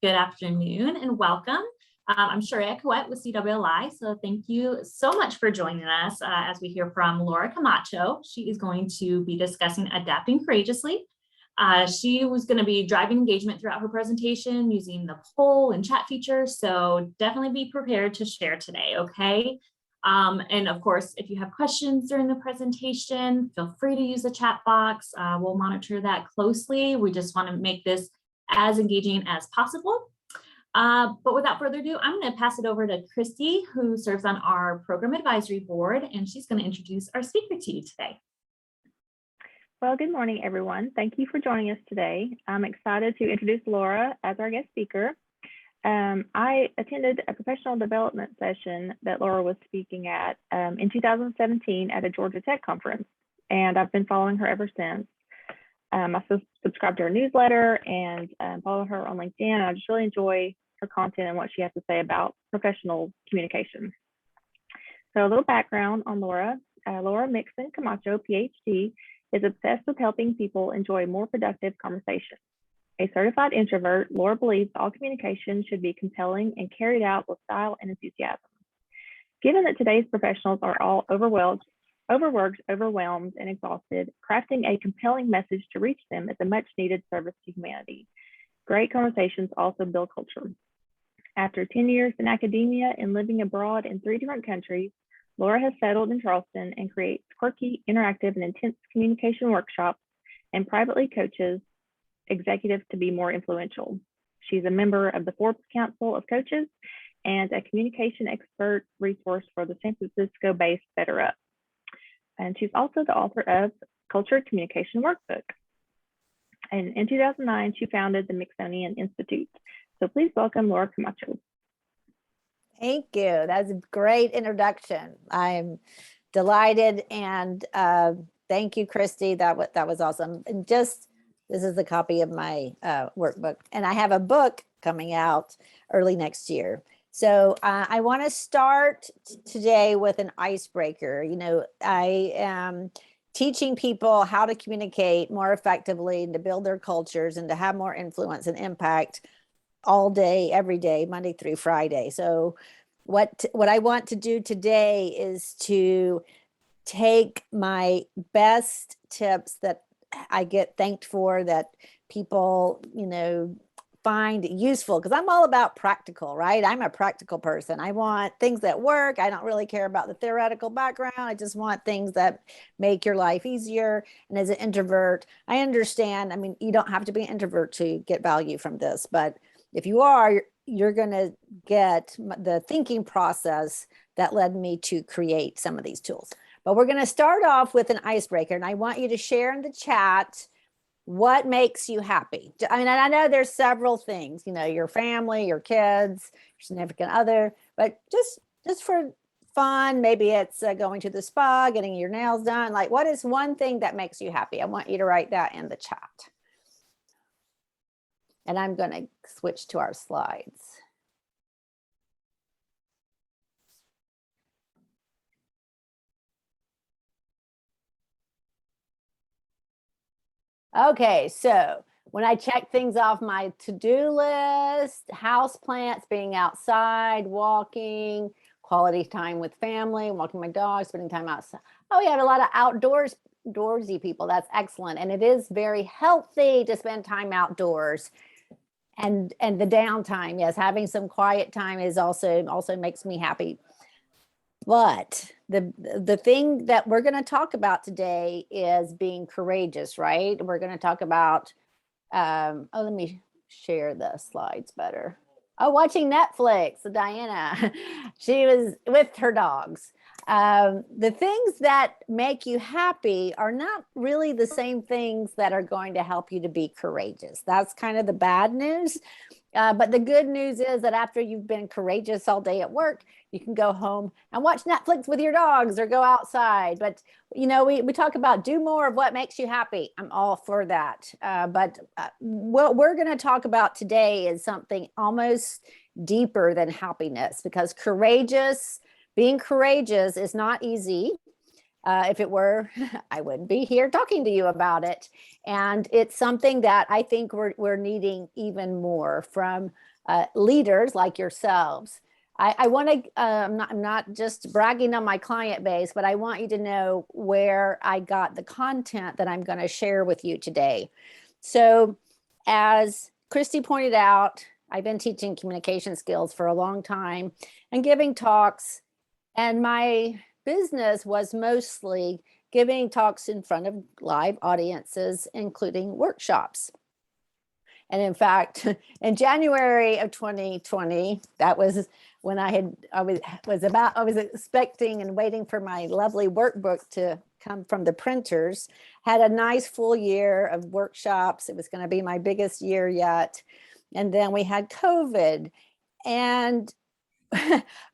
Good afternoon and welcome. I'm Sharia Coet with CWLI, so thank you so much for joining us as we hear from Laura Camacho. She is going to be discussing adapting courageously. She was going to be driving engagement throughout her presentation using the poll and chat features, so definitely be prepared to share today, okay? And of course, if you have questions during the presentation, feel free to use the chat box. We'll monitor that closely. We just want to make this as engaging as possible. But without further ado, I'm going to pass it over to Christy, who serves on our program advisory board, and she's going to introduce our speaker to you today. Well, good morning, everyone. Thank you for joining us today. I'm excited to introduce Laura as our guest speaker. I attended a professional development session that Laura was speaking at in 2017 at a Georgia Tech conference, and I've been following her ever since. I subscribe to her newsletter and follow her on LinkedIn. I just really enjoy her content and what she has to say about professional communication. So a little background on Laura. Laura Mixon Camacho, PhD, is obsessed with helping people enjoy more productive conversations. A certified introvert, Laura believes all communication should be compelling and carried out with style and enthusiasm. Given that today's professionals are all overworked, overwhelmed, and exhausted, crafting a compelling message to reach them is a much needed service to humanity. Great conversations also build culture. After 10 years in academia and living abroad in 3 different countries, Laura has settled in Charleston and creates quirky, interactive, and intense communication workshops and privately coaches executives to be more influential. She's a member of the Forbes Council of Coaches and a communication expert resource for the San Francisco-based BetterUp. And she's also the author of Cultured Communication Workbook. And in 2009, she founded the Mixon Institute. So please welcome Laura Camacho. Thank you. That's a great introduction. I'm delighted, and thank you, Christy. That was awesome. And this is the copy of my workbook, and I have a book coming out early next year. So I want to start today with an icebreaker. You know, I am teaching people how to communicate more effectively and to build their cultures and to have more influence and impact all day, every day, Monday through Friday. So what I want to do today is to take my best tips that I get thanked for, that people, find useful, because I'm all about practical, right? I'm a practical person. I want things that work. I don't really care about the theoretical background. I just want things that make your life easier. And as an introvert, I understand. I mean, you don't have to be an introvert to get value from this, but if you are, you're going to get the thinking process that led me to create some of these tools. But we're going to start off with an icebreaker, and I want you to share in the chat what makes you happy. I mean, I know there's several things, your family, your kids, your significant other, but just for fun, maybe it's going to the spa, getting your nails done. Like, what is one thing that makes you happy? I want you to write that in the chat. And I'm going to switch to our slides. Okay, so when I check things off my to-do list, house plants, being outside, walking, quality time with family, walking my dog, spending time outside. Oh, we have a lot of outdoorsy people. That's excellent. And it is very healthy to spend time outdoors. And the downtime, yes, having some quiet time is also makes me happy. But the thing that we're going to talk about today is being courageous, right? We're going to talk about, let me share the slides better. Oh, watching Netflix, Diana, she was with her dogs. The things that make you happy are not really the same things that are going to help you to be courageous. That's kind of the bad news. But the good news is that after you've been courageous all day at work, you can go home and watch Netflix with your dogs or go outside. But, we talk about do more of what makes you happy. I'm all for that. But what we're going to talk about today is something almost deeper than happiness, because being courageous is not easy. If it were, I wouldn't be here talking to you about it. And it's something that I think we're needing even more from leaders like yourselves. I want to, I'm not just bragging on my client base, but I want you to know where I got the content that I'm going to share with you today. So as Christy pointed out, I've been teaching communication skills for a long time and giving talks. And my business was mostly giving talks in front of live audiences, including workshops. And in fact, in January of 2020, that was when I was expecting and waiting for my lovely workbook to come from the printers, had a nice full year of workshops. It was going to be my biggest year yet. And then we had COVID. And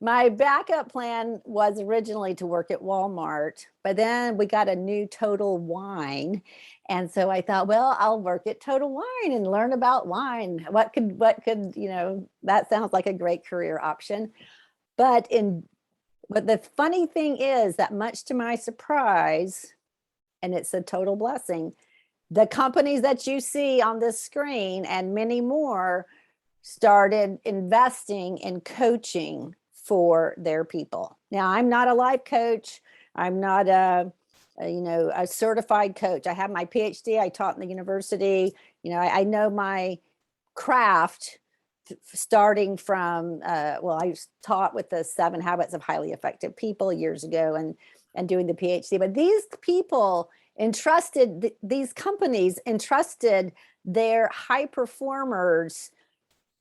my backup plan was originally to work at Walmart, but then we got a new Total Wine. And so I thought, well, I'll work at Total Wine and learn about wine. What could, that sounds like a great career option. But the funny thing is that much to my surprise, and it's a total blessing, the companies that you see on this screen and many more started investing in coaching for their people. Now, I'm not a life coach. I'm not a certified coach. I have my PhD. I taught in the university. I know my craft starting from, I taught with the 7 Habits of Highly Effective People years ago and doing the PhD. But these people these companies entrusted their high performers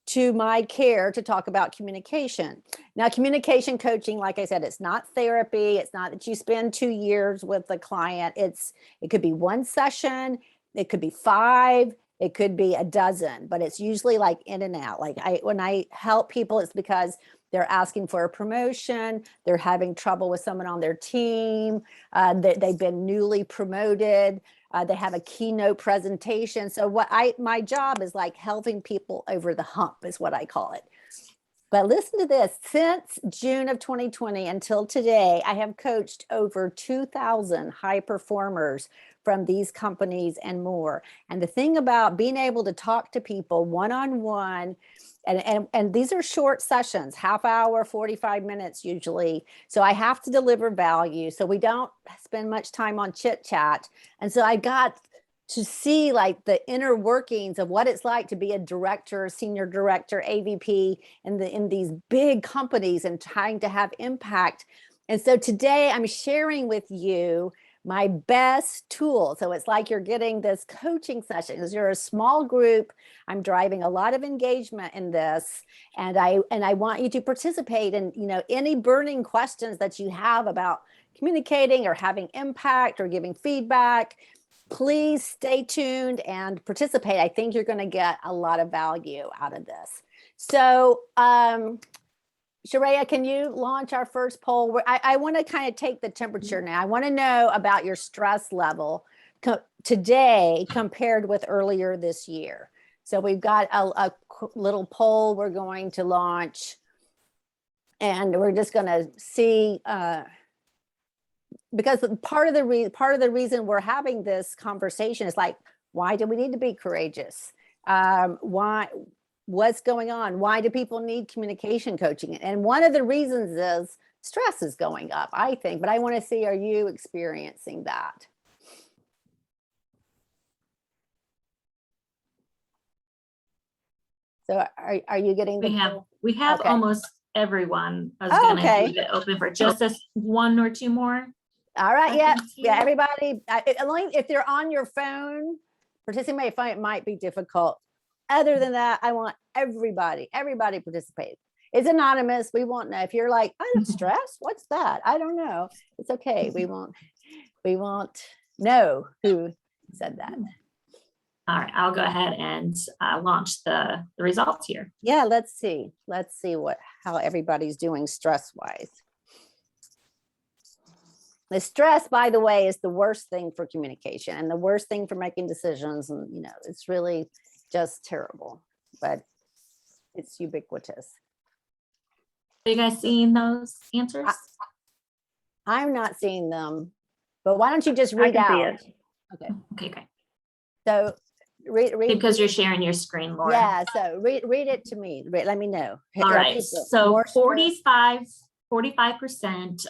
to my care to talk about communication. Now, communication coaching, like I said, it's not therapy. It's not that you spend 2 years with the client. It could be 1 session. It could be 5. It could be a dozen, but it's usually like in and out. Like when I help people, it's because they're asking for a promotion. They're having trouble with someone on their team. They've been newly promoted. They have a keynote presentation. So my job is like helping people over the hump is what I call it. But listen to this, since June of 2020 until today, I have coached over 2,000 high performers from these companies and more. And the thing about being able to talk to people one-on-one, and these are short sessions, half hour, 45 minutes usually. So I have to deliver value. So we don't spend much time on chit chat. And so I got to see like the inner workings of what it's like to be a director, senior director, AVP in these big companies and trying to have impact. And so today I'm sharing with you my best tool. So it's like you're getting this coaching session because you're a small group. I'm driving a lot of engagement in this, and I want you to participate in, any burning questions that you have about communicating or having impact or giving feedback. Please stay tuned and participate. I think you're going to get a lot of value out of this. So, Sharia, can you launch our first poll? I want to kind of take the temperature now. I want to know about your stress level today compared with earlier this year. So we've got a little poll we're going to launch, and we're just going to see, because part of the reason we're having this conversation is like, why do we need to be courageous? What's going on? Why do people need communication coaching? And one of the reasons is stress is going up, I think, but I want to see, are you experiencing that? So are you getting the we have okay. Almost everyone. I was going to leave it open for just this 1 or 2 more. All right. Yeah. Everybody, if they're on your phone, participate. It might be difficult. Other than that, I want everybody participate. It's anonymous. We won't know. If you're like, I'm stressed, what's that? I don't know. It's okay. We won't know who said that. All right, I'll go ahead and launch the results here. Yeah, let's see how everybody's doing stress-wise. The stress, by the way, is the worst thing for communication and the worst thing for making decisions. And, it's really just terrible, but it's ubiquitous. Are you guys seeing those answers? I'm not seeing them. but why don't you just I read can see out? it. Okay, Okay, great. so read. Because you're sharing your screen, Laura. Yeah, so read it to me. Let me know. All Are right. people So more stressed? 45%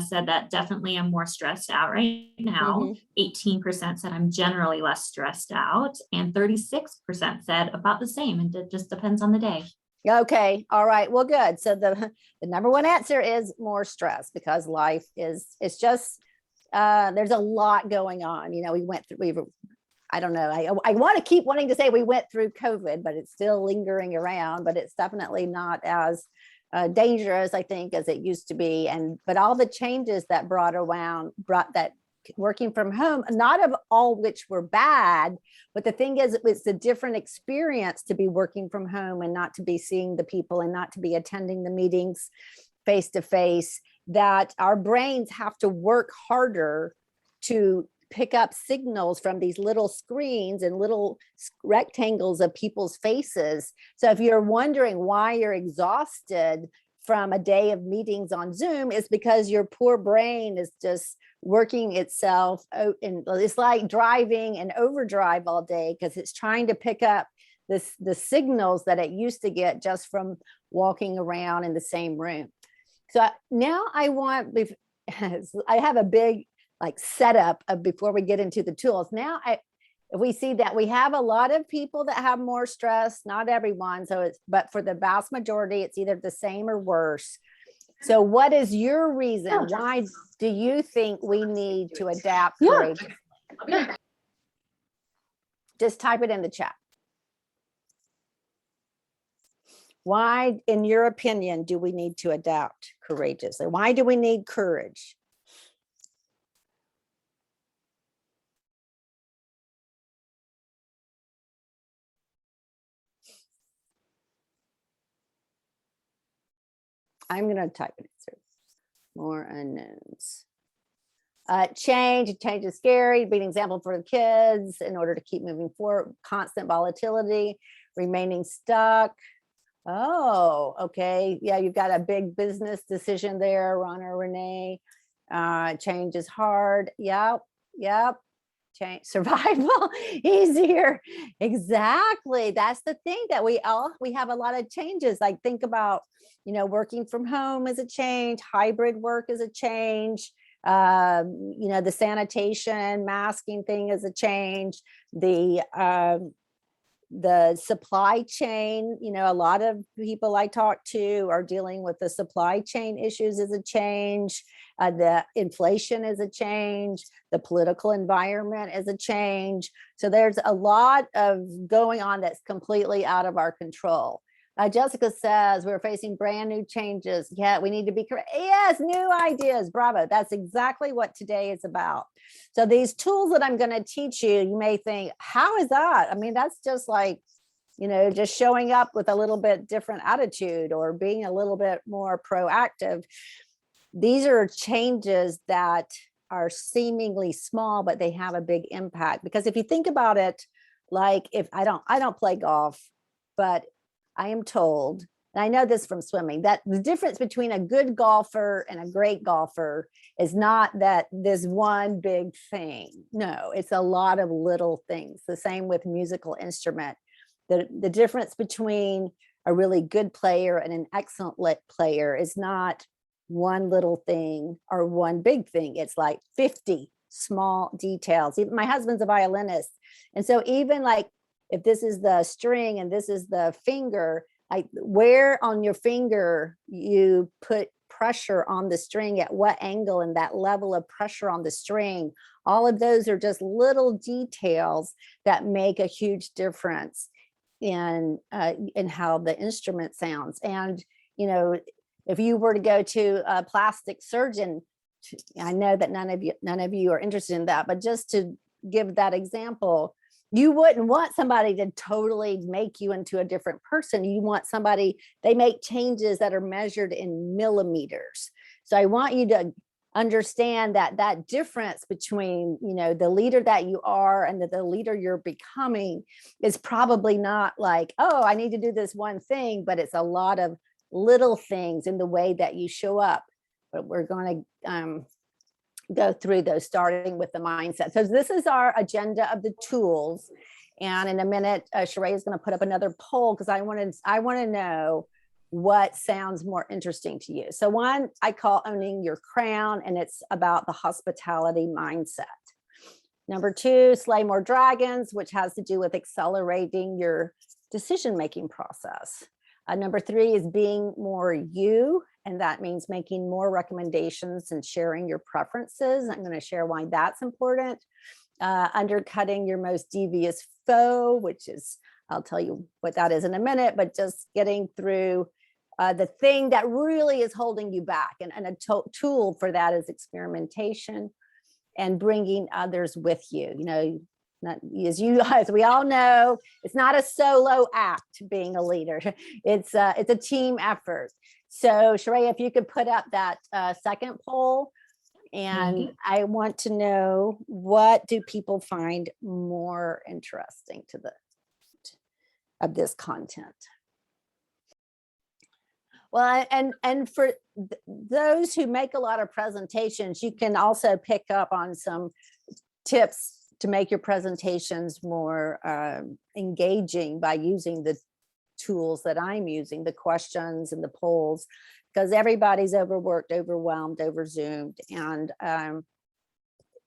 said that definitely I'm more stressed out right now. 18% said I'm generally less stressed out. And 36% said about the same. And it just depends on the day. Okay, all right, well, good. So the number one answer is more stress, because life it's just there's a lot going on. You know, I don't know, I want to keep wanting to say we went through COVID, but it's still lingering around, but it's definitely not as dangerous, I think, as it used to be. But all the changes that brought that working from home, not of all which were bad, but the thing is, it's a different experience to be working from home and not to be seeing the people and not to be attending the meetings face to face, that our brains have to work harder to pick up signals from these little screens and little rectangles of people's faces. So if you're wondering why you're exhausted from a day of meetings on Zoom, it's because your poor brain is just working itself out, and it's like driving in overdrive all day, because it's trying to pick up the signals that it used to get just from walking around in the same room. So now I have a big setup of before we get into the tools. Now we see that we have a lot of people that have more stress, not everyone. But for the vast majority, it's either the same or worse. So what is your reason? Why do you think we need to adapt courageously? Just type it in the chat. Why, in your opinion, do we need to adapt courageously? Why do we need courage? I'm going to type an answer. More unknowns. Change is scary. Be an example for the kids in order to keep moving forward. Constant volatility, remaining stuck. Oh, okay. Yeah, you've got a big business decision there, Ron or Renee. Change is hard. Yep. Change, survival easier. Exactly. That's the thing, that we have a lot of changes. Like, think about, working from home is a change, hybrid work is a change. The sanitation, masking thing is a change. The supply chain, a lot of people I talk to are dealing with the supply chain issues is a change. The inflation is a change. The political environment is a change. So there's a lot of going on that's completely out of our control. Jessica says we're facing brand new changes. Yeah, we need to be correct. Yes, new ideas. Bravo. That's exactly what today is about. So these tools that I'm going to teach you, you may think, how is that? I mean, that's just like, just showing up with a little bit different attitude or being a little bit more proactive. These are changes that are seemingly small, but they have a big impact. Because if you think about it, like, if I don't play golf, but I am told, and I know this from swimming, that the difference between a good golfer and a great golfer is not that there's one big thing. No, it's a lot of little things. The same with musical instrument. The difference between a really good player and an excellent player is not one little thing or one big thing. It's like 50 small details. Even my husband's a violinist. And so even like, if this is the string and this is the finger, like where on your finger you put pressure on the string, at what angle, and that level of pressure on the string, all of those are just little details that make a huge difference in how the instrument sounds. And, if you were to go to a plastic surgeon, I know that none of you are interested in that, but just to give that example, you wouldn't want somebody to totally make you into a different person. You want somebody, they make changes that are measured in millimeters. So I want you to understand that difference between, the leader that you are and the leader you're becoming is probably not like, oh, I need to do this one thing, but it's a lot of little things in the way that you show up. But we're going to go through those, starting with the mindset. So this is our agenda of the tools. And in a minute, Sheree is going to put up another poll because I want to know what sounds more interesting to you. So one I call owning your crown, and it's about the hospitality mindset. Number two, slay more dragons, which has to do with accelerating your decision-making process. Number three is being more you, and that means making more recommendations and sharing your preferences. I'm going to share why that's important. Undercutting your most devious foe, which is, I'll tell you what that is in a minute, but just getting through the thing that really is holding you back. And a tool for that is experimentation and bringing others with you. You know, not, as we all know, it's not a solo act being a leader. It's a team effort. So Sheree, if you could put up that second poll, and I want to know, what do people find more interesting of this content? Well, and for those who make a lot of presentations, you can also pick up on some tips to make your presentations more engaging by using the tools that I'm using, the questions and the polls, because everybody's overworked, overwhelmed, overzoomed, and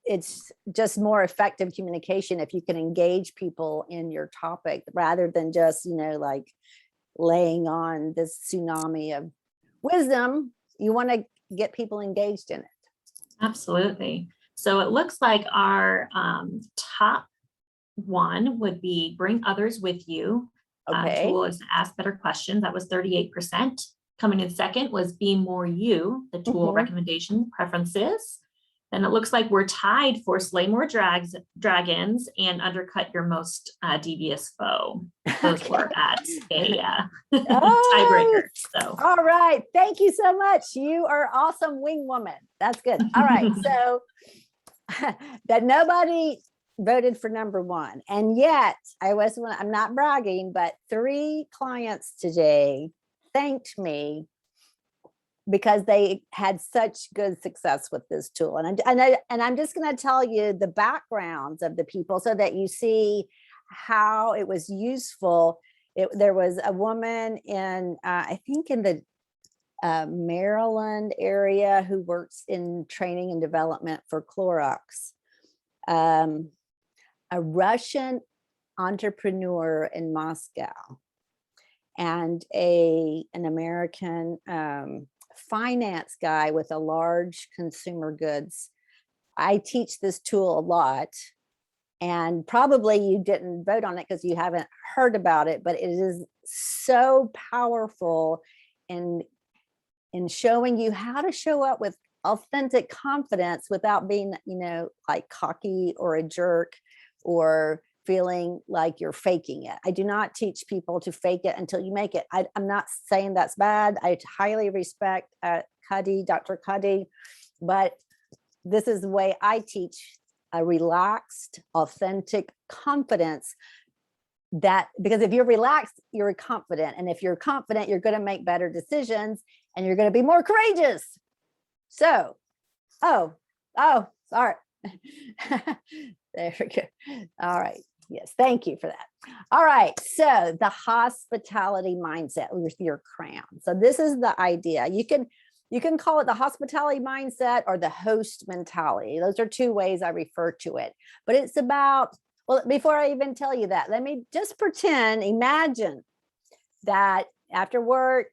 it's just more effective communication if you can engage people in your topic rather than just, like laying on this tsunami of wisdom. You want to get people engaged in it. Absolutely. So it looks like our top one would be bring others with you. Okay. Tool is to ask better questions. That was 38%. Coming in second was be more you, the tool recommendation preferences. Then it looks like we're tied for slay more dragons and undercut your most devious foe. Those were at a tiebreaker. So, all right. Thank you so much. You are awesome wing woman. That's good. All right. So that nobody voted for number one. And yet I'm not bragging, but 3 clients today thanked me because they had such good success with this tool. And I'm just going to tell you the backgrounds of the people so that you see how it was useful. There was a woman in, I think in the Maryland area, who works in training and development for Clorox, a Russian entrepreneur in Moscow, and an American finance guy with a large consumer goods. I teach this tool a lot, and probably you didn't vote on it because you haven't heard about it, but it is so powerful in showing you how to show up with authentic confidence without being, like cocky or a jerk or feeling like you're faking it. I do not teach people to fake it until you make it. I'm not saying that's bad. I highly respect Dr. Cuddy, but this is the way I teach a relaxed, authentic confidence. Because if you're relaxed, you're confident. And if you're confident, you're going to make better decisions and you're going to be more courageous. So, sorry. There we go. All right. Yes. Thank you for that. All right. So the hospitality mindset with your crown. So this is the idea. You can call it the hospitality mindset or the host mentality. Those are 2 ways I refer to it. But it's about, well, before I even tell you that, let me just imagine that after work,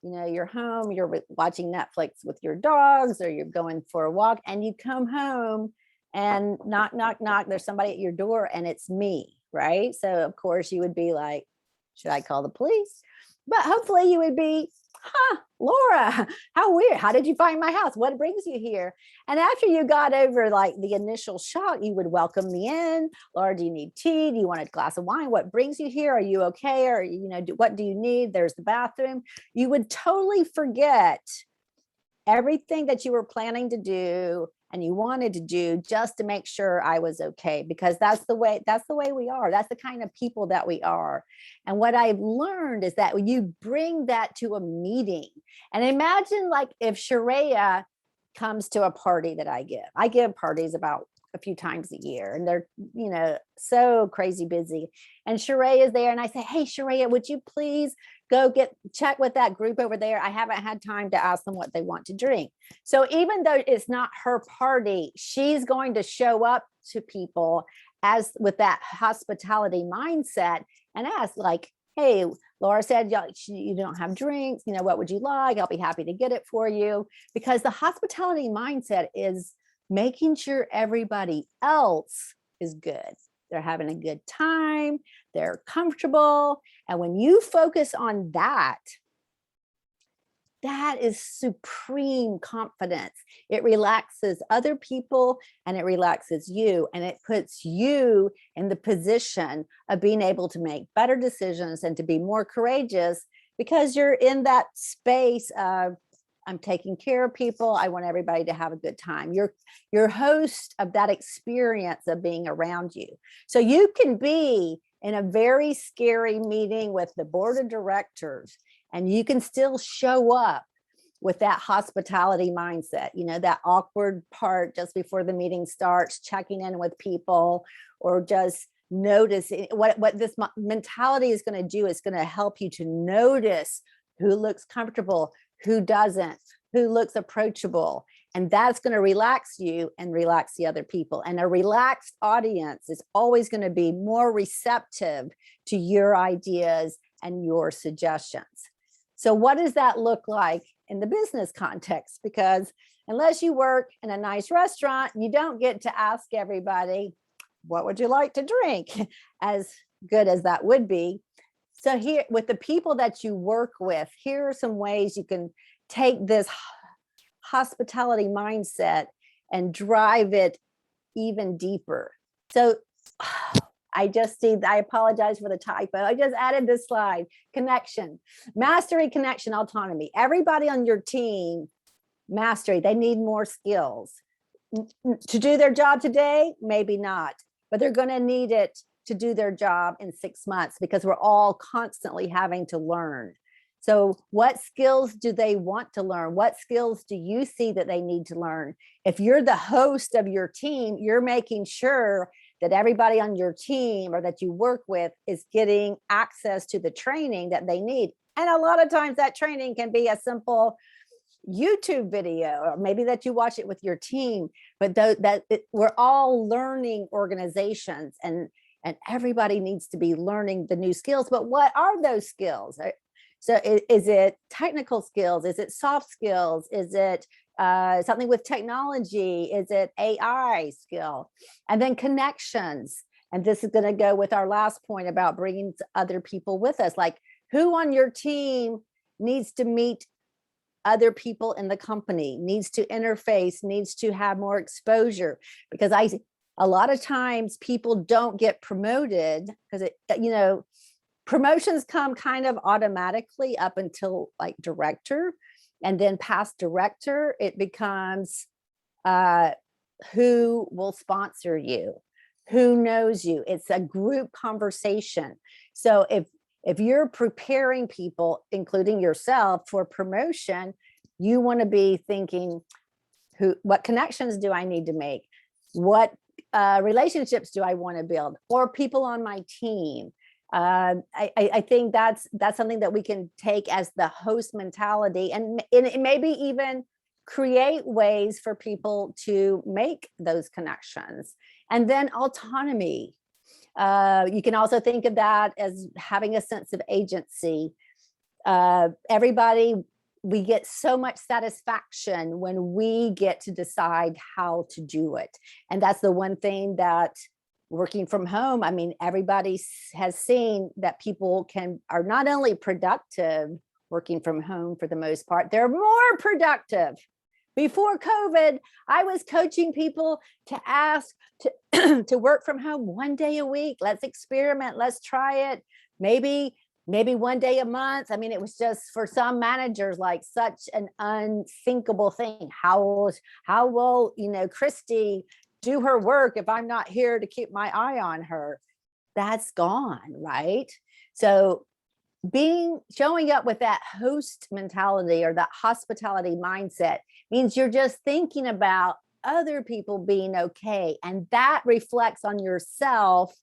you're home, you're watching Netflix with your dogs, or you're going for a walk, and you come home and knock, knock, knock, there's somebody at your door and it's me, right? So of course you would be like, should I call the police? But hopefully you would be, Laura, how weird. How did you find my house? What brings you here? And after you got over like the initial shock, you would welcome me in. Laura, do you need tea? Do you want a glass of wine? What brings you here? Are you okay? Or, what do you need? There's the bathroom. You would totally forget everything that you were planning to do and you wanted to do just to make sure I was okay, because that's the way we are. That's the kind of people that we are. And what I've learned is that you bring that to a meeting, and imagine like if Sharia comes to a party that I give parties about a few times a year, and they're, so crazy busy. And Sheree is there, and I say, hey, Sheree, would you please go check with that group over there? I haven't had time to ask them what they want to drink. So even though it's not her party, she's going to show up to people as with that hospitality mindset and ask, like, hey, Laura said you don't have drinks. What would you like? I'll be happy to get it for you. Because the hospitality mindset is making sure everybody else is good. They're having a good time. They're comfortable. And when you focus on that, that is supreme confidence. It relaxes other people and it relaxes you, and it puts you in the position of being able to make better decisions and to be more courageous, because you're in that space of, I'm taking care of people. I want everybody to have a good time. You're host of that experience of being around you. So you can be in a very scary meeting with the board of directors, and you can still show up with that hospitality mindset, that awkward part just before the meeting starts, checking in with people, or just noticing what this mentality is going to do. Is going to help you to notice who looks comfortable, who doesn't, who looks approachable. And that's going to relax you and relax the other people. And a relaxed audience is always going to be more receptive to your ideas and your suggestions. So what does that look like in the business context? Because unless you work in a nice restaurant, you don't get to ask everybody, what would you like to drink? As good as that would be. So here, with the people that you work with, here are some ways you can take this hospitality mindset and drive it even deeper. So I apologize for the typo. I just added this slide. Connection, mastery, connection, autonomy. Everybody on your team, mastery, they need more skills. To do their job today, maybe not, but they're going to need it to do their job in 6 months, because we're all constantly having to learn. So what skills do they want to learn? What skills do you see that they need to learn? If you're the host of your team, you're making sure that everybody on your team or that you work with is getting access to the training that they need. And a lot of times that training can be a simple YouTube video, or maybe that you watch it with your team, but we're all learning organizations, and everybody needs to be learning the new skills. But what are those skills? So is it technical skills? Is it soft skills? Is it something with technology? Is it AI skill? And then connections. And this is going to go with our last point about bringing other people with us. Like, who on your team needs to meet other people in the company, needs to interface, needs to have more exposure? Because a lot of times people don't get promoted because promotions come kind of automatically up until like director, and then past director, it becomes who will sponsor you, who knows you. It's a group conversation. So if you're preparing people, including yourself, for promotion, you want to be thinking, what connections do I need to make? What relationships do I want to build? Or people on my team? I think that's something that we can take as the host mentality, and maybe even create ways for people to make those connections. And then autonomy. You can also think of that as having a sense of agency. Everybody, we get so much satisfaction when we get to decide how to do it. And that's the one thing that working from home, I mean, everybody has seen that people are not only productive working from home for the most part, they're more productive. Before COVID, I was coaching people to ask to work from home 1 day a week. Let's experiment. Let's try it. Maybe 1 day a month. I mean, it was just, for some managers, like such an unthinkable thing. How will Christy do her work if I'm not here to keep my eye on her? That's gone, right? So showing up with that host mentality or that hospitality mindset means you're just thinking about other people being okay. And that reflects on yourself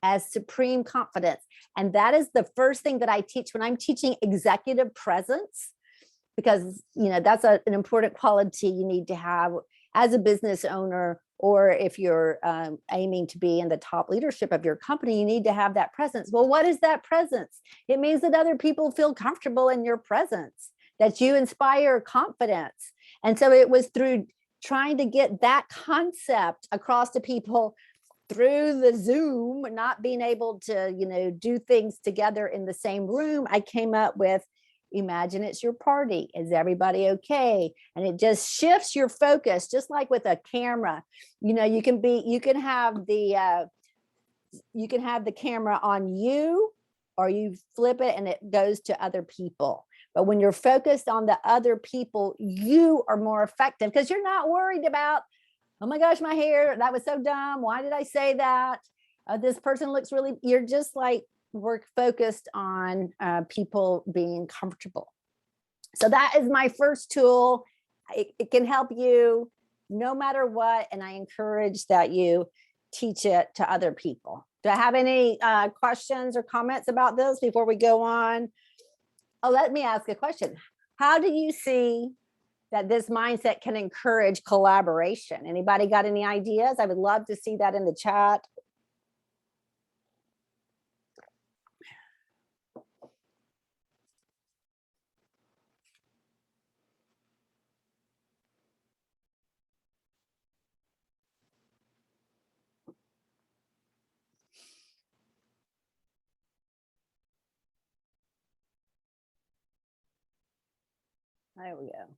as supreme confidence. And that is the first thing that I teach when I'm teaching executive presence, because, that's an important quality you need to have as a business owner, or if you're aiming to be in the top leadership of your company, you need to have that presence. Well, what is that presence? It means that other people feel comfortable in your presence, that you inspire confidence. And so it was through trying to get that concept across to people through the Zoom, not being able to, do things together in the same room, I came up with, imagine it's your party. Is everybody okay? And it just shifts your focus, just like with a camera. You can have the camera on you, or you flip it and it goes to other people. But when you're focused on the other people, you are more effective because you're not worried about, oh my gosh, my hair, that was so dumb. Why did I say that? This person looks really, you're just like, we're focused on people being comfortable. So that is my first tool. It can help you no matter what. And I encourage that you teach it to other people. Do I have any questions or comments about this before we go on? Oh, let me ask a question. How do you see that this mindset can encourage collaboration? Anybody got any ideas? I would love to see that in the chat. There we go.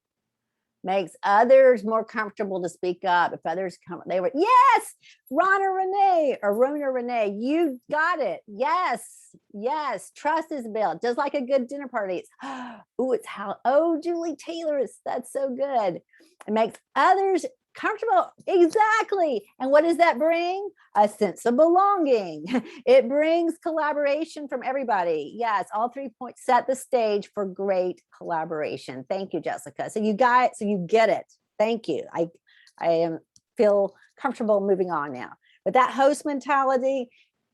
Makes others more comfortable to speak up. If others come, yes, Rona Renee, you got it. Yes, trust is built, just like a good dinner party. Julie Taylor, that's so good. It makes others comfortable. Exactly. And what does that bring? A sense of belonging. It brings collaboration from everybody. Yes, all 3 points set the stage for great collaboration. Thank you, Jessica. So you get it. Thank you. I feel comfortable moving on now. But that host mentality,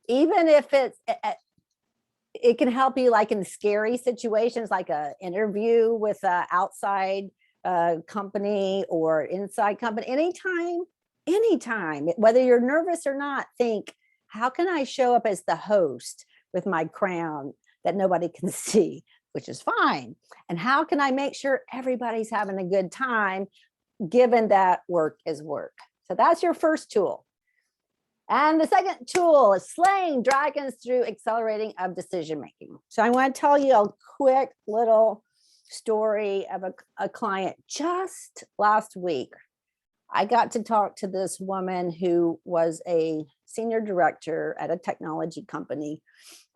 even if it can help you like in scary situations, like an interview with an outside company or inside company, anytime, whether you're nervous or not, think, how can I show up as the host with my crown that nobody can see, which is fine? And how can I make sure everybody's having a good time, given that work is work? So that's your first tool. And the second tool is slaying dragons through accelerating of decision making. So I want to tell you a quick little story of a client. Just last week, I got to talk to this woman who was a senior director at a technology company.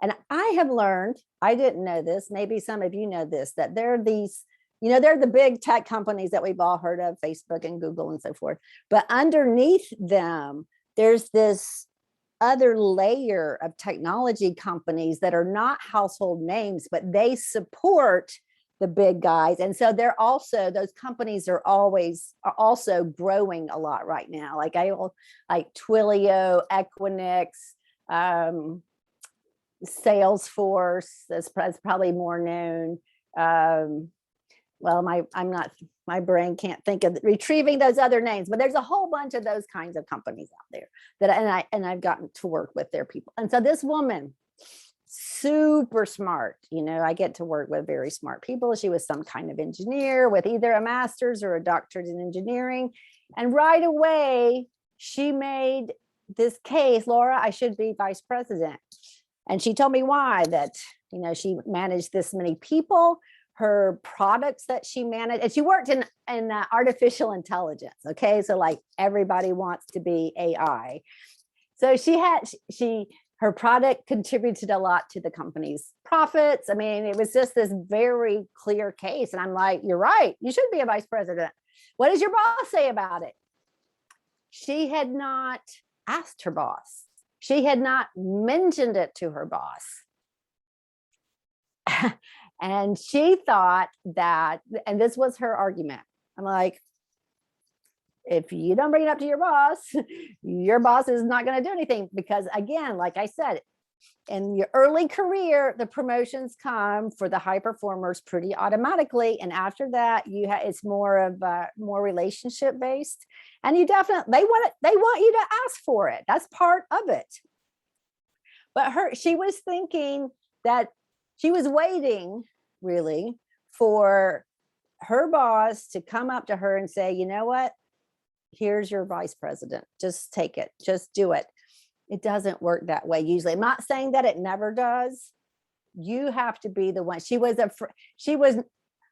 And I have learned, I didn't know this, maybe some of you know this, that there are these, they're the big tech companies that we've all heard of, Facebook and Google and so forth. But underneath them, there's this other layer of technology companies that are not household names, but they support the big guys. And so those companies are also growing a lot right now. Like Twilio, Equinix, Salesforce, that's probably more known. My brain can't think of retrieving those other names, but there's a whole bunch of those kinds of companies out there I've gotten to work with their people. And so this woman, super smart, I get to work with very smart people. She was some kind of engineer with either a master's or a doctorate in engineering. And right away, she made this case, Laura, I should be vice president. And she told me why, that, she managed this many people, her products that she managed, and she worked in artificial intelligence. Okay. So like everybody wants to be AI. So her product contributed a lot to the company's profits. I mean, it was just this very clear case. And I'm like, you're right. You should be a vice president. What does your boss say about it? She had not asked her boss. She had not mentioned it to her boss. And she thought that, and this was her argument. I'm like, if you don't bring it up to your boss is not going to do anything, because again, like I said, in your early career, the promotions come for the high performers pretty automatically. And after that, it's more of more relationship based. And you definitely, they want you to ask for it. That's part of it. But she was thinking that she was waiting really for her boss to come up to her and say, you know what? Here's your vice president. Just take it. Just do it. It doesn't work that way usually. I'm not saying that it never does. You have to be the one. She was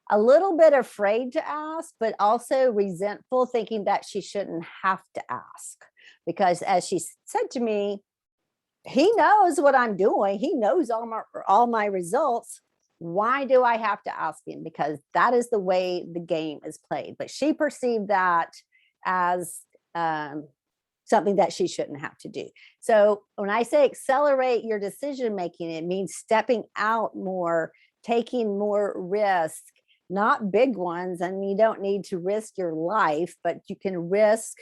a little bit afraid to ask, but also resentful, thinking that she shouldn't have to ask. Because as she said to me, he knows what I'm doing. He knows all my results. Why do I have to ask him? Because that is the way the game is played. But she perceived that as something that she shouldn't have to do. So when I say accelerate your decision making, it means stepping out more, taking more risk, not big ones. And you don't need to risk your life, but you can risk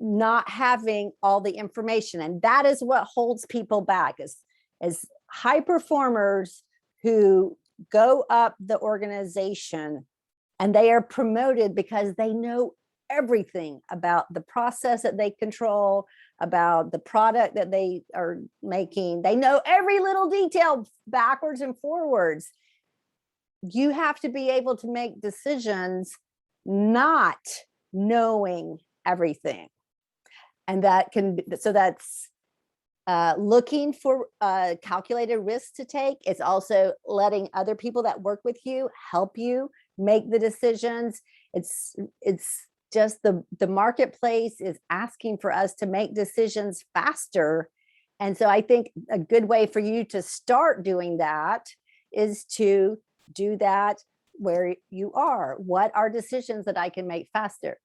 not having all the information. And that is what holds people back, is high performers who go up the organization and they are promoted because they know everything about the process that they control, about the product that they are making. They know every little detail backwards and forwards. You have to be able to make decisions not knowing everything. And that that's looking for calculated risks to take. It's also letting other people that work with you help you make the decisions. It's just the marketplace is asking for us to make decisions faster. And so I think a good way for you to start doing that is to do that where you are. What are decisions that I can make faster?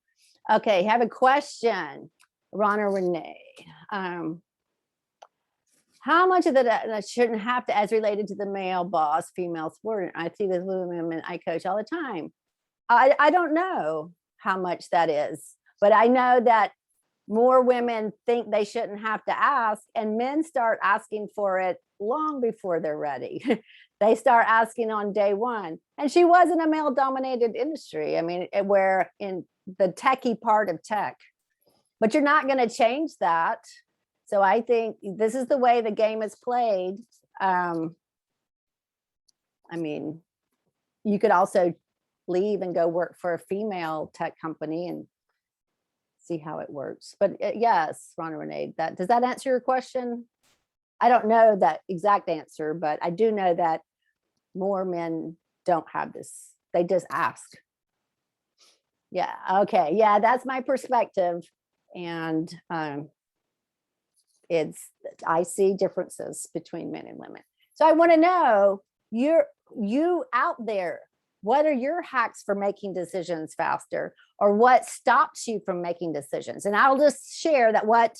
Okay, have a question. Ron or Renee. How much of that shouldn't have to, as related to the male boss, female sport? I see this with women I coach all the time. I don't know how much that is, but I know that more women think they shouldn't have to ask, and men start asking for it long before they're ready. They start asking on day one. And she was in a male dominated industry. I mean, where in the techie part of tech, but you're not going to change that. So I think this is the way the game is played. I mean, you could also leave and go work for a female tech company and see how it works. But yes, Ron and Renee, does that answer your question? I don't know that exact answer, but I do know that more men don't have this. They just ask. Yeah. Okay. Yeah, that's my perspective. And I see differences between men and women. So I want to know, you out there, what are your hacks for making decisions faster, or what stops you from making decisions? And I'll just share that what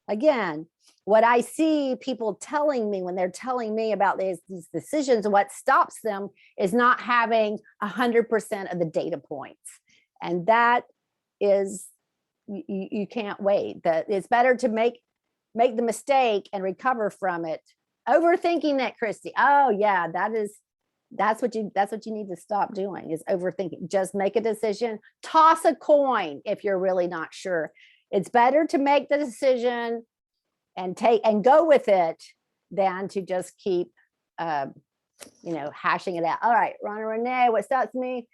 I see people telling me when they're telling me about these decisions, what stops them is not having 100% of the data points. And that is, you can't wait. That it's better to make the mistake and recover from it. Overthinking it, Christy. Oh yeah, that's what you need to stop doing, is overthinking. Just make a decision. Toss a coin if you're really not sure. It's better to make the decision and go with it than to just keep hashing it out. All right, Ron and Renee, what stops me?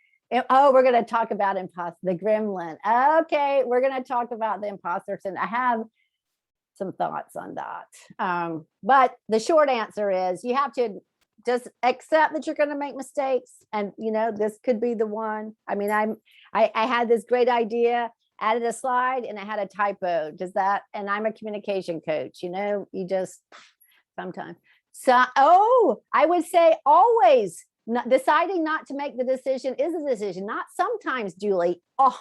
Oh, we're going to talk about the gremlin. Okay, we're going to talk about the imposters, and I have some thoughts on that. But the short answer is you have to just accept that you're going to make mistakes, and this could be the one. I mean, I had this great idea, added a slide, and I had a typo. And I'm a communication coach. You just sometimes. So, I would say always. Deciding not to make the decision is a decision. Not sometimes, Julie, 100%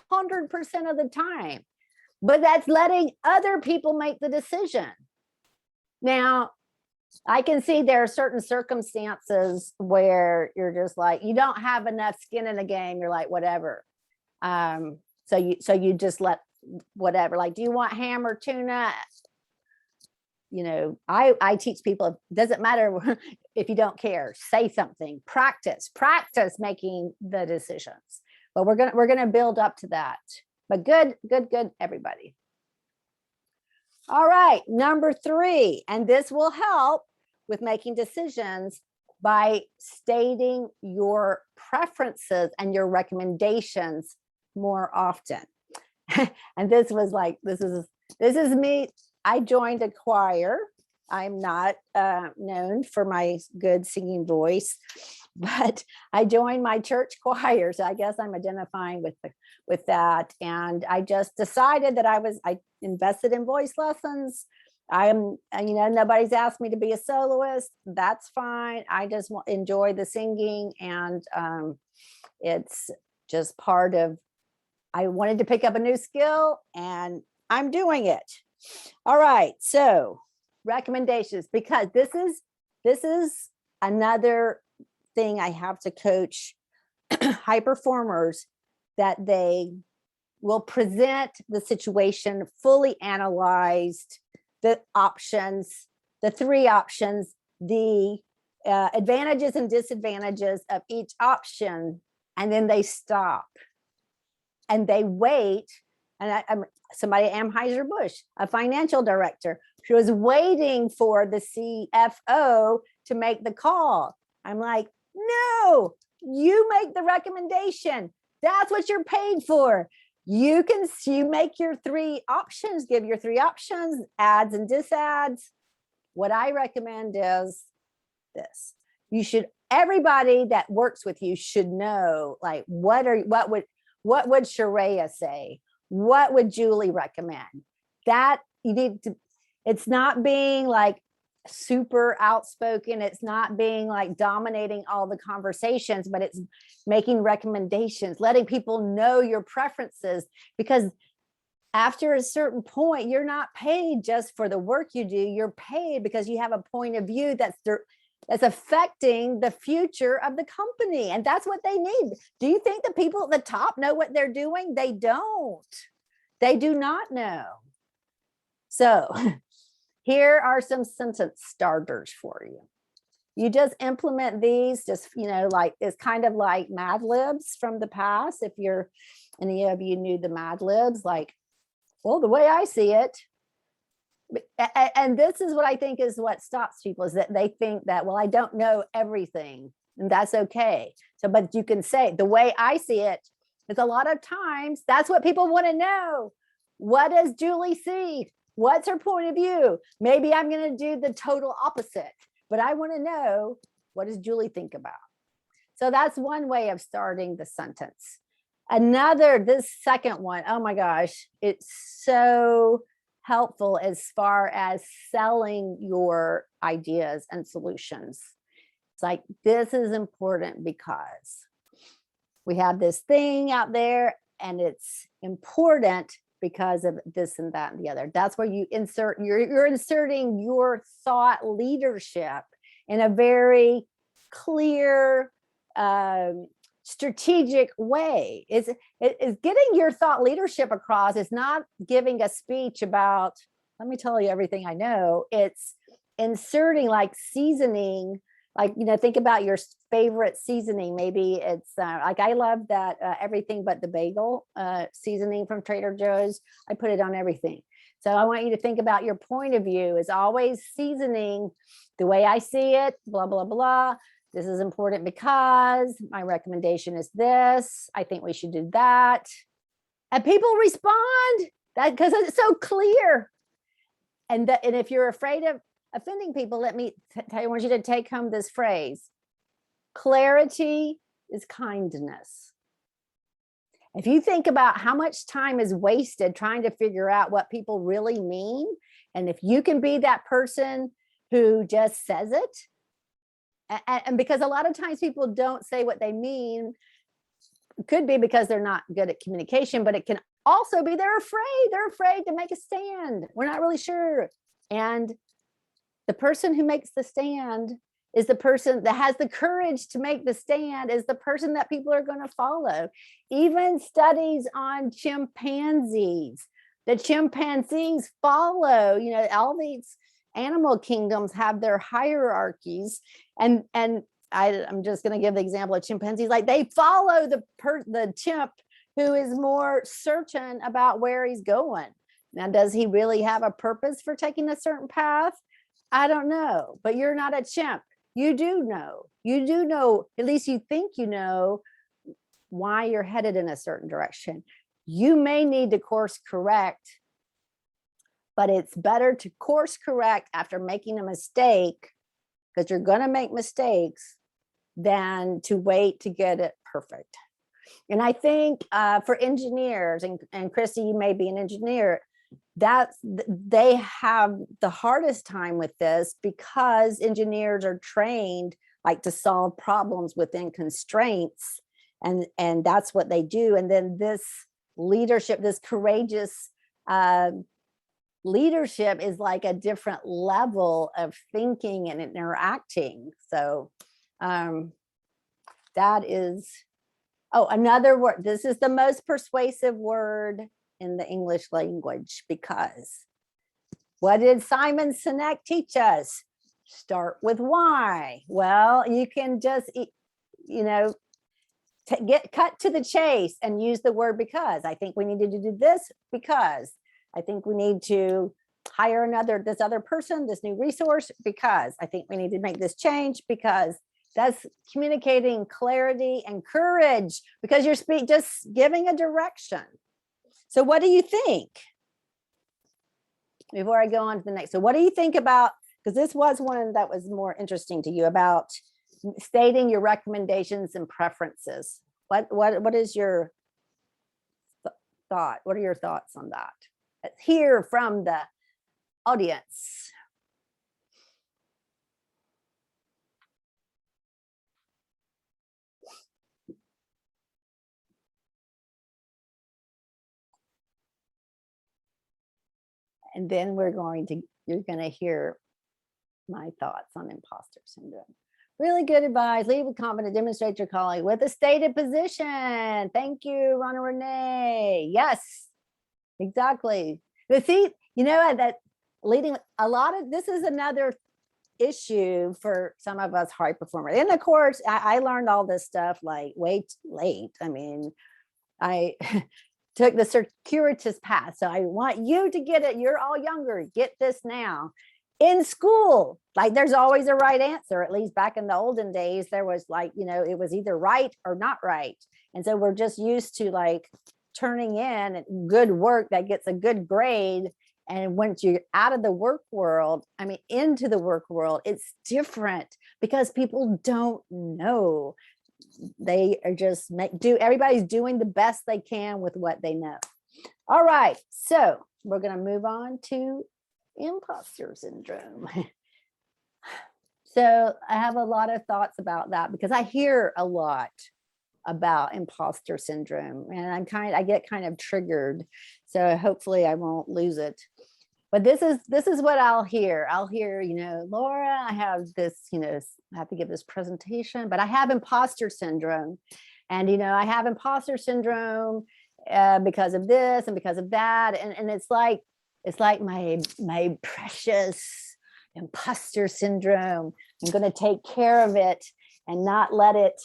of the time. But that's letting other people make the decision. Now, I can see there are certain circumstances where you're just like, you don't have enough skin in the game. You're like, whatever. So you just let whatever, like, do you want ham or tuna? You know, I teach people, it doesn't matter if you don't care, say something, practice making the decisions. But we're gonna build up to that. But good, everybody. All right, number 3, and this will help with making decisions by stating your preferences and your recommendations more often. And this was like, this is me. I joined a choir. I'm not known for my good singing voice, but I joined my church choir. So I guess I'm identifying with that. And I just decided that I invested in voice lessons. Nobody's asked me to be a soloist. That's fine. I just enjoy the singing, and it's just part of, I wanted to pick up a new skill and I'm doing it. All right. So recommendations, because this is another thing I have to coach high performers, that they will present the situation fully analyzed, the options, the 3 options, the advantages and disadvantages of each option, and then they stop and they wait. And I'm somebody, Anheuser-Busch, a financial director, she was waiting for the CFO to make the call. I'm like, no, you make the recommendation. That's what you're paid for. You make your 3 options, give your 3 options, ads and disads. What I recommend is this. Everybody that works with you should know, like, what would Sharia say? What would Julie recommend? That you need to, it's not being like super outspoken. It's not being like dominating all the conversations, but it's making recommendations, letting people know your preferences, because after a certain point, you're not paid just for the work you do. You're paid because you have a point of view that's affecting the future of the company. And that's what they need. Do you think the people at the top know what they're doing? They don't. They do not know. So here are some sentence starters for you. You just implement these, just, like, it's kind of like Mad Libs from the past. If any of you knew the Mad Libs, like, well, the way I see it, and this is what I think is what stops people, is that they think that, well, I don't know everything, and that's okay. So, but you can say, the way I see it, is a lot of times that's what people want to know. What does Julie see? What's her point of view? Maybe I'm going to do the total opposite, but I want to know, what does Julie think about? So that's one way of starting the sentence. This second one, oh my gosh, it's so helpful as far as selling your ideas and solutions. It's like, this is important because we have this thing out there and it's important because of this and that and the other. That's where you insert, you're inserting your thought leadership in a very clear, strategic way. Is getting your thought leadership across. Is not giving a speech about, let me tell you everything I know. It's inserting, like, seasoning, like, think about your favorite seasoning. Maybe it's like, I love that everything but the bagel seasoning from Trader Joe's. I put it on everything. So I want you to think about your point of view is always seasoning the way I see it, blah, blah, blah. This is important because my recommendation is this. I think we should do that. And people respond that because it's so clear. And if you're afraid of offending people, let me tell you, I want you to take home this phrase. Clarity is kindness. If you think about how much time is wasted trying to figure out what people really mean, and if you can be that person who just says it, and because a lot of times people don't say what they mean, it could be because they're not good at communication, but it can also be they're afraid to make a stand. We're not really sure. And The person who makes the stand is the person that has the courage to make the stand, is the person that people are going to follow. Even studies on chimpanzees, the chimpanzees follow, all these animal kingdoms have their hierarchies. And I'm just going to give the example of chimpanzees, like they follow the chimp who is more certain about where he's going. Now, does he really have a purpose for taking a certain path? I don't know, but you're not a chimp. You do know, at least you think you know why you're headed in a certain direction. You may need to course correct, but it's better to course correct after making a mistake, because you're going to make mistakes, than to wait to get it perfect. And I think for engineers, and Christy, you may be an engineer, they have the hardest time with this, because engineers are trained like to solve problems within constraints, and that's what they do. And then this leadership, this courageous leadership, is like a different level of thinking and interacting. So that is, another word. This is the most persuasive word in the English language, because what did Simon Sinek teach us? Start with why. Well, you can just, get cut to the chase and use the word because. I think we needed to do this because. I think we need to hire this other person, this new resource, because. I think we need to make this change because. That's communicating clarity and courage, because you're just giving a direction. So what do you think? Before I go on to the next, so what do you think about, because this was one that was more interesting to you, about stating your recommendations and preferences. What is your thought? What are your thoughts on that? Let's hear from the audience. And then you're going to hear my thoughts on imposter syndrome. Really good advice. Lead with confidence, demonstrate your calling with a stated position. Thank you, Rana Renee. Yes, exactly. But see, that leading this is another issue for some of us high performers. And of course, I learned all this stuff like way late. I mean, I took the circuitous path. So I want you to get it. You're all younger. Get this now. In school, like there's always a right answer. At least back in the olden days, there was like, it was either right or not right. And so we're just used to like turning in good work that gets a good grade. And once you're out of the work world, into the work world, it's different, because people don't know. They are just everybody's doing the best they can with what they know. All right, so we're going to move on to imposter syndrome. So I have a lot of thoughts about that, because I hear a lot about imposter syndrome, and I get kind of triggered. So hopefully I won't lose it. But this is what I'll hear. I'll hear, Laura, I have this, I have to give this presentation, but I have imposter syndrome. And, I have imposter syndrome because of this and because of that. And it's like my precious imposter syndrome. I'm going to take care of it and not let it,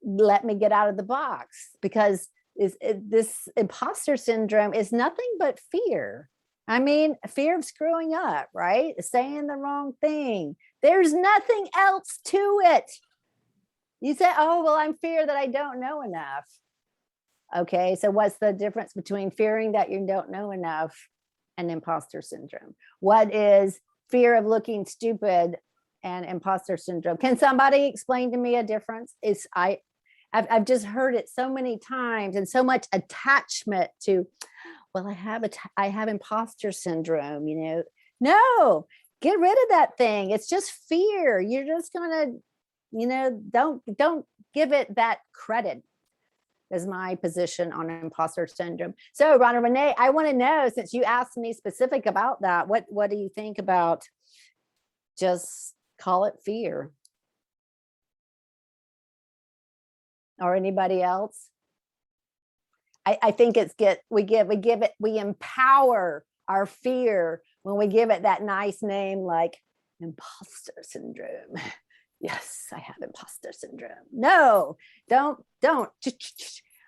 let me get out of the box, because this imposter syndrome is nothing but fear. Fear of screwing up, right? Saying the wrong thing. There's nothing else to it. You say, oh, well, I'm fear that I don't know enough. Okay, so what's the difference between fearing that you don't know enough and imposter syndrome? What is fear of looking stupid and imposter syndrome? Can somebody explain to me a difference? I've just heard it so many times, and so much attachment to, well, I have imposter syndrome, No, get rid of that thing. It's just fear. You're just gonna, don't give it that credit. is my position on imposter syndrome. So Rhonda Renee, I want to know, since you asked me specific about that, what do you think about just call it fear? Or anybody else? I think we empower our fear when we give it that nice name like imposter syndrome. Yes, I have imposter syndrome. No, don't.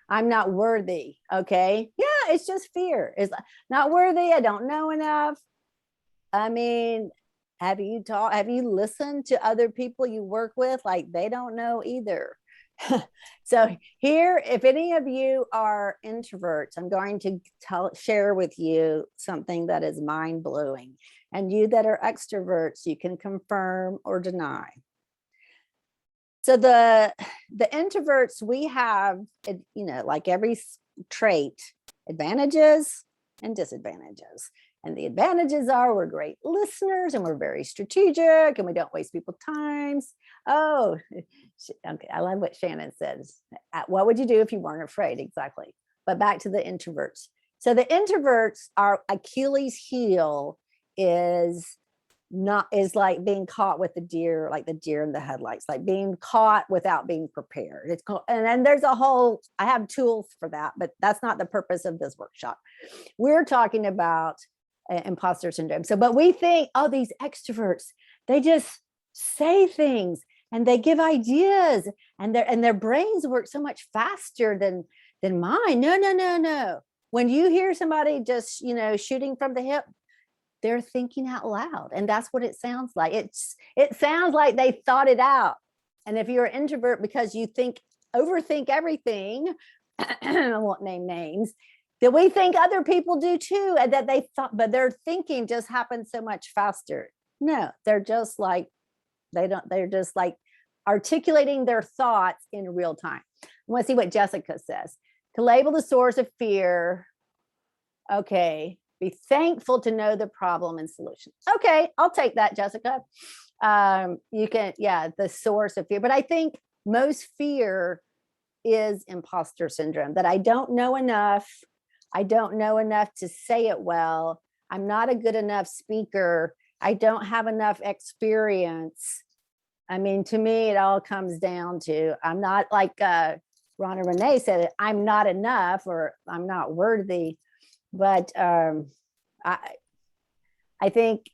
I'm not worthy. Okay. Yeah, it's just fear. It's not worthy. I don't know enough. I mean, have you listened to other people you work with? Like they don't know either. So here, if any of you are introverts, I'm going to share with you something that is mind-blowing. And you that are extroverts, you can confirm or deny. So the introverts, we have, like every trait, advantages and disadvantages. And the advantages are we're great listeners and we're very strategic and we don't waste people's times. Oh, okay. I love what Shannon says. What would you do if you weren't afraid? Exactly. But back to the introverts. So the introverts, our Achilles heel is like being caught with the deer, like the deer in the headlights, like being caught without being prepared. It's called, and then there's I have tools for that, but that's not the purpose of this workshop. We're talking about imposter syndrome. So, but we think, oh, these extroverts, they just say things and they give ideas and their brains work so much faster than mine. No. When you hear somebody just, shooting from the hip, they're thinking out loud. And that's what it sounds like. It sounds like they thought it out. And if you're an introvert because you overthink everything, I won't name names, that we think other people do too, and that they thought, but their thinking just happens so much faster. No, they're just like, they're just like articulating their thoughts in real time. I want to see what Jessica says. To label the source of fear. Okay. Be thankful to know the problem and solution. Okay. I'll take that, Jessica. You can, the source of fear, but I think most fear is imposter syndrome, that I don't know enough. I don't know enough to say it well. I'm not a good enough speaker. I don't have enough experience. I mean, to me, it all comes down to, I'm not like Rhonda Renee said, I'm not enough or I'm not worthy. But I think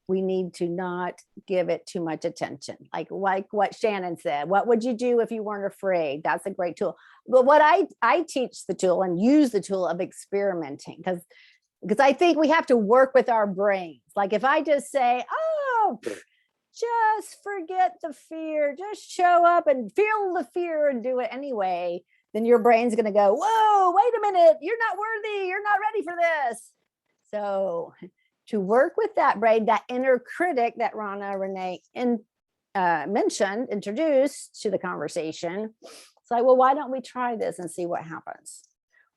we need to not give it too much attention. Like what Shannon said, what would you do if you weren't afraid? That's a great tool. But what I teach the tool and use the tool of experimenting, because I think we have to work with our brains. Like if I just say, oh, just forget the fear, just show up and feel the fear and do it anyway, then your brain's going to go, whoa, wait a minute, you're not worthy, you're not ready for this. So to work with that brain, that inner critic that Rhonda Renee introduced to the conversation, it's like, well, why don't we try this and see what happens?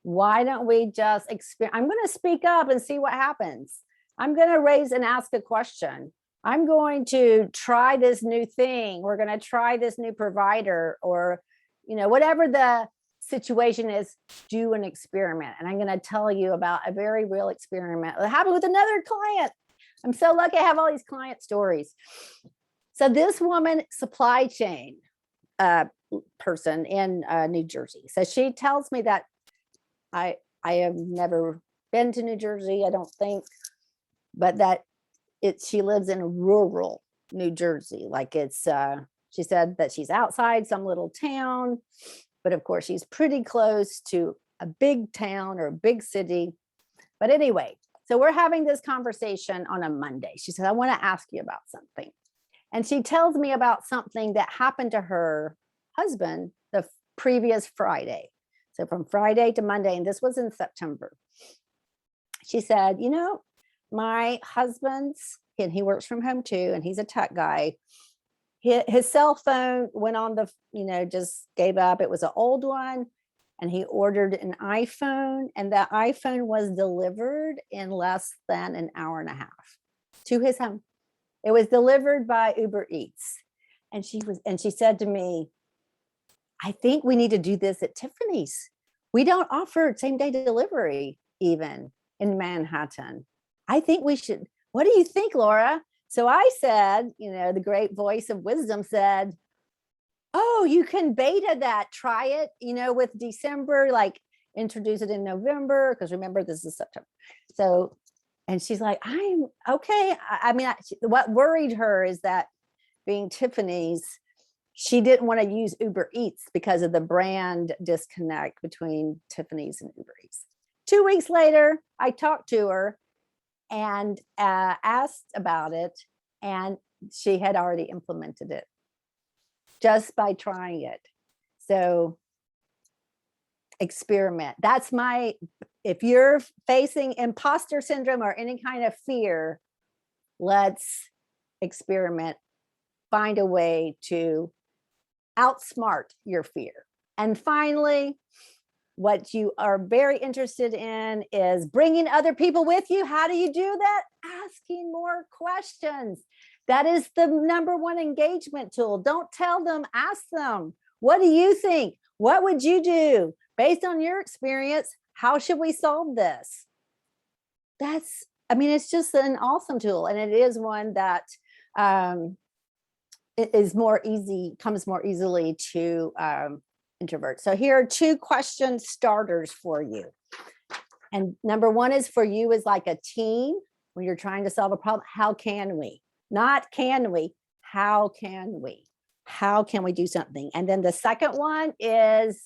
Why don't we just I'm going to speak up and see what happens. I'm going to raise and ask a question. I'm going to try this new thing. We're going to try this new provider, or, whatever the situation is, do an experiment. And I'm going to tell you about a very real experiment that happened with another client. I'm so lucky I have all these client stories. So this woman, supply chain person in New Jersey. So she tells me that I have never been to New Jersey, I don't think, but that she lives in rural New Jersey. Like she said that she's outside some little town, but of course she's pretty close to a big town or a big city. But anyway, so we're having this conversation on a Monday. She said, I want to ask you about something. And she tells me about something that happened to her husband the previous Friday. So from Friday to Monday, and this was in September. She said, my husband's, and he works from home too, and he's a tech guy. His cell phone went on just gave up. It was an old one, and he ordered an iPhone, and that iPhone was delivered in less than an hour and a half to his home. It was delivered by Uber Eats. And she said to me, I think we need to do this at Tiffany's. We don't offer same day delivery even in Manhattan. I think we should. What do you think, Laura? So I said, the great voice of wisdom said, oh, you can beta that, try it, with December, like introduce it in November, because remember, this is September. So, and she's like, I'm okay. What worried her is that being Tiffany's, she didn't want to use Uber Eats because of the brand disconnect between Tiffany's and Uber Eats. 2 weeks later, I talked to her and asked about it, and she had already implemented it just by trying it. So experiment. If you're facing imposter syndrome or any kind of fear, let's experiment. Find a way to outsmart your fear. And finally, what you are very interested in is bringing other people with you. How do you do that? Asking more questions. That is the number one engagement tool. Don't tell them, ask them. What do you think? What would you do? Based on your experience, how should we solve this? It's just an awesome tool. And it is one that it is comes more easily to introverts. So here are 2 question starters for you. And number 1 is for you is like a team when you're trying to solve a problem. How can we? Not can we, how can we? How can we do something? And then the second one is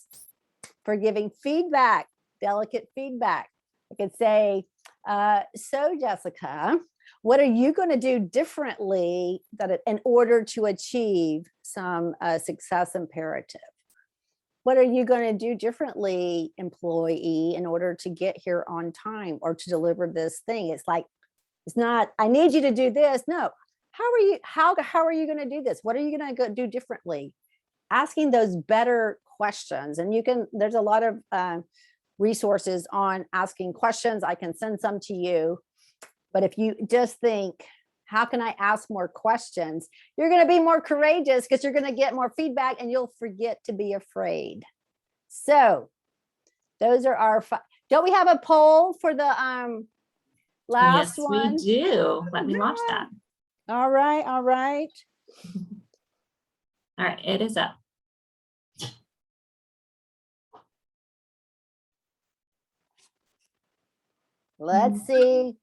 for giving feedback, delicate feedback. I could say, so Jessica, what are you going to do differently in order to achieve some success imperative? What are you going to do differently, employee, in order to get here on time or to deliver this thing? It's not, I need you to do this. No, how are you going to do this? What are you going to do differently? Asking those better questions. And there's a lot of resources on asking questions. I can send some to you. But if you just think, how can I ask more questions? You're going to be more courageous because you're going to get more feedback and you'll forget to be afraid. So those are our don't we have a poll for the last one? Yes, we do. Let me launch that. All right. All right, it is up. Let's see.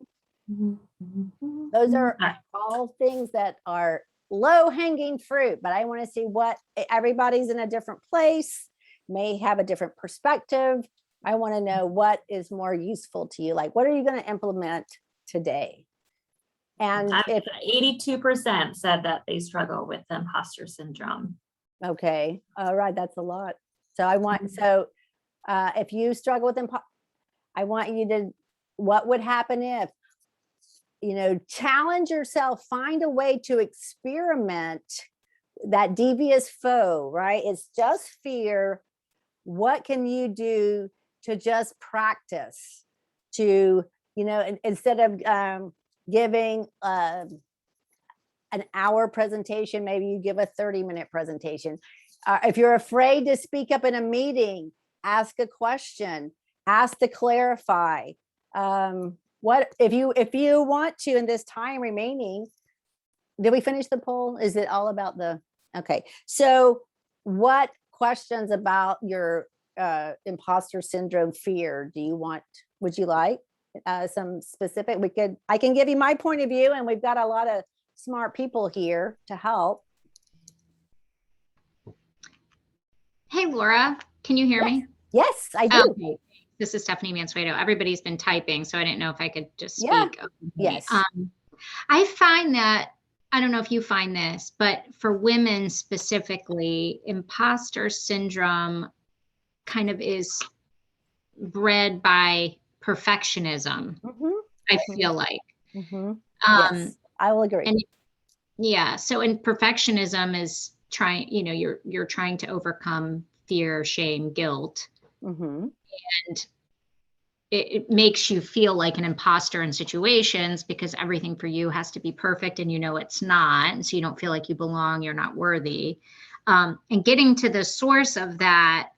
Those are all things that are low-hanging fruit, but I want to see what everybody's in a different place, may have a different perspective. I want to know what is more useful to you. Like, what are you going to implement today? And if 82% said that they struggle with imposter syndrome. Okay. All right. That's a lot. So if you struggle with I want you to, what would happen if, challenge yourself, find a way to experiment that devious foe, right? It's just fear. What can you do to just practice to, instead of giving an hour presentation, maybe you give a 30-minute presentation. If you're afraid to speak up in a meeting, ask a question, ask to clarify. What if you want to, in this time remaining, did we finish the poll? Is it all about okay. So what questions about your imposter syndrome fear would you like some specific? I can give you my point of view, and we've got a lot of smart people here to help. Hey, Laura, can you hear me? Yes, I do. Okay. This is Stephanie Mansueto. Everybody's been typing, so I didn't know if I could just speak. Yeah. Openly. Yes. I find that, I don't know if you find this, but for women specifically, imposter syndrome kind of is bred by perfectionism. Mm-hmm. I feel like. Mm-hmm. Yes, I will agree. And yeah, so in perfectionism is trying, you're trying to overcome fear, shame, guilt. Mm-hmm. And it makes you feel like an imposter in situations because everything for you has to be perfect and it's not. And so you don't feel like you belong, you're not worthy. And getting to the source of that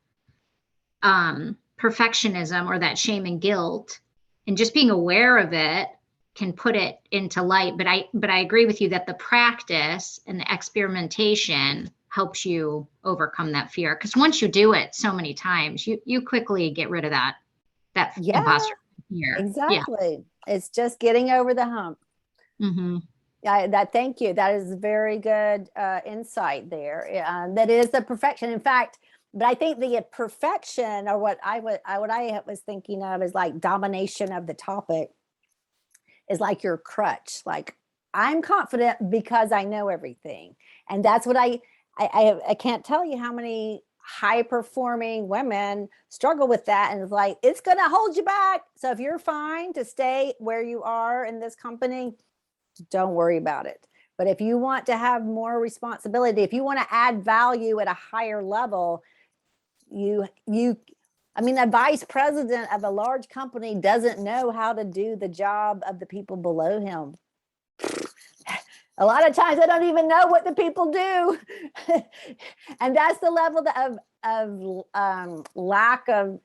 perfectionism or that shame and guilt, and just being aware of it can put it into light. But I agree with you that the practice and the experimentation helps you overcome that fear. Because once you do it so many times, you quickly get rid of that Yeah, imposter fear. exactly. It's just getting over the hump. Mm-hmm. Yeah, thank you. That is very good insight there. That is the perfection. In fact, but I think the perfection, or what I was thinking of, is like domination of the topic, is like your crutch. Like, I'm confident because I know everything, and that's what I can't tell you how many high performing women struggle with that, and it's like, it's going to hold you back. So if you're fine to stay where you are in this company, don't worry about it. But if you want to have more responsibility, if you want to add value at a higher level, a vice president of a large company doesn't know how to do the job of the people below him. A lot of times I don't even know what the people do. And that's the level of lack of,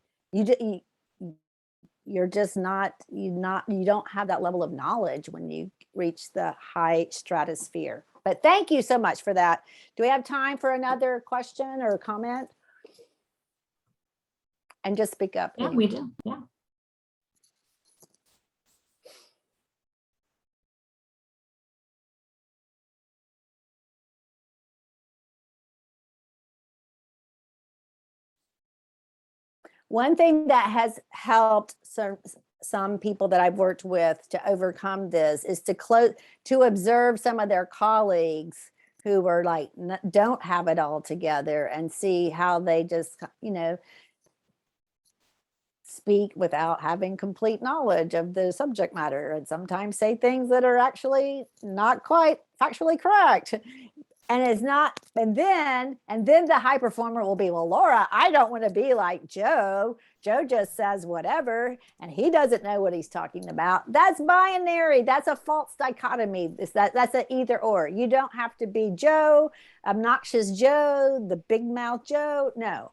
you're just you don't have that level of knowledge when you reach the high stratosphere. But thank you so much for that. Do we have time for another question or comment? And just speak up. Yeah, we do. Yeah. One thing that has helped some people that I've worked with to overcome this is to observe some of their colleagues who are like, don't have it all together, and see how they just, speak without having complete knowledge of the subject matter, and sometimes say things that are actually not quite factually correct. And it's not, and then the high performer will be, well, Laura, I don't want to be like Joe. Joe just says whatever, and he doesn't know what he's talking about. That's binary. That's a false dichotomy. That's an either or. You don't have to be Joe, obnoxious Joe, the big mouth Joe. No.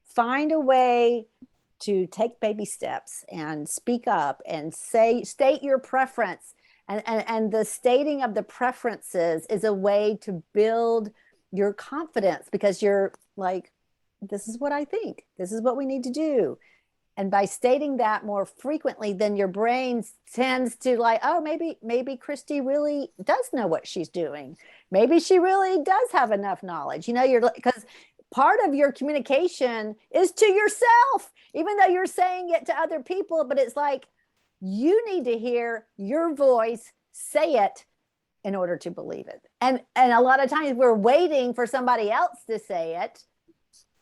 Find a way to take baby steps and speak up and state your preference. And the stating of the preferences is a way to build your confidence, because you're like, this is what I think. This is what we need to do. And by stating that more frequently, then your brain tends to like, oh, maybe Christy really does know what she's doing. Maybe she really does have enough knowledge. Because part of your communication is to yourself, even though you're saying it to other people, but it's like, you need to hear your voice say it in order to believe it. And a lot of times we're waiting for somebody else to say it,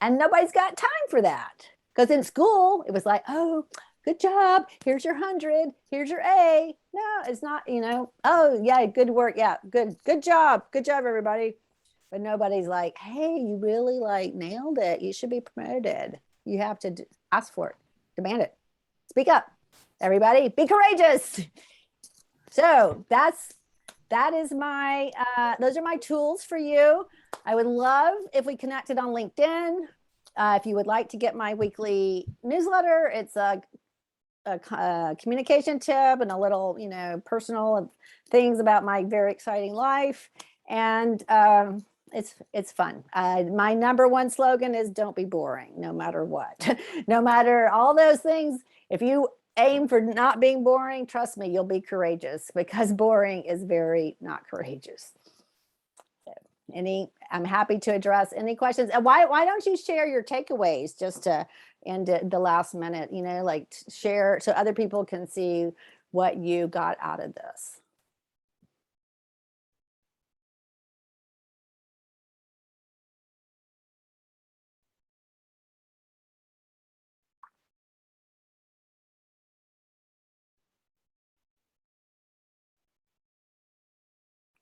and nobody's got time for that. Because in school, it was like, oh, good job. Here's your 100. Here's your A. No, it's not, oh, yeah, good work. Yeah, good job. Good job, everybody. But nobody's like, hey, you really nailed it. You should be promoted. You have to ask for it, demand it, speak up. Everybody, be courageous. So that is my, those are my tools for you. I would love if we connected on LinkedIn. If you would like to get my weekly newsletter, it's a communication tip and a little, personal things about my very exciting life. And it's fun. My number one slogan is don't be boring, no matter what. No matter all those things. If you aim for not being boring, trust me, you'll be courageous, because boring is very not courageous. So, I'm happy to address any questions. And why don't you share your takeaways just to end the last minute, share so other people can see what you got out of this.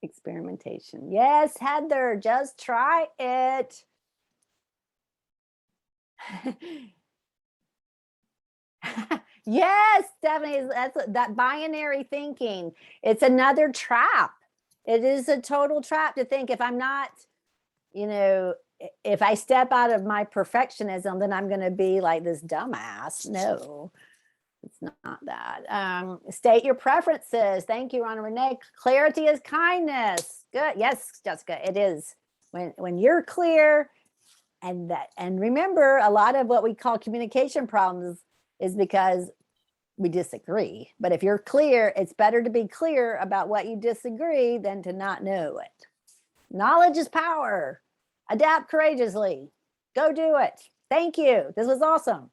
Experimentation. Yes, Heather, just try it. Yes, Stephanie, that's that binary thinking. It's another trap. It is a total trap to think, if I'm not, if I step out of my perfectionism, then I'm going to be like this dumbass. No, it's not that. State your preferences. Thank you, Ron and Renee. Clarity is kindness. Good. Yes, Jessica, it is. When you're clear, and remember, a lot of what we call communication problems is because we disagree. But if you're clear, it's better to be clear about what you disagree than to not know it. Knowledge is power. Adapt courageously. Go do it. Thank you. This was awesome.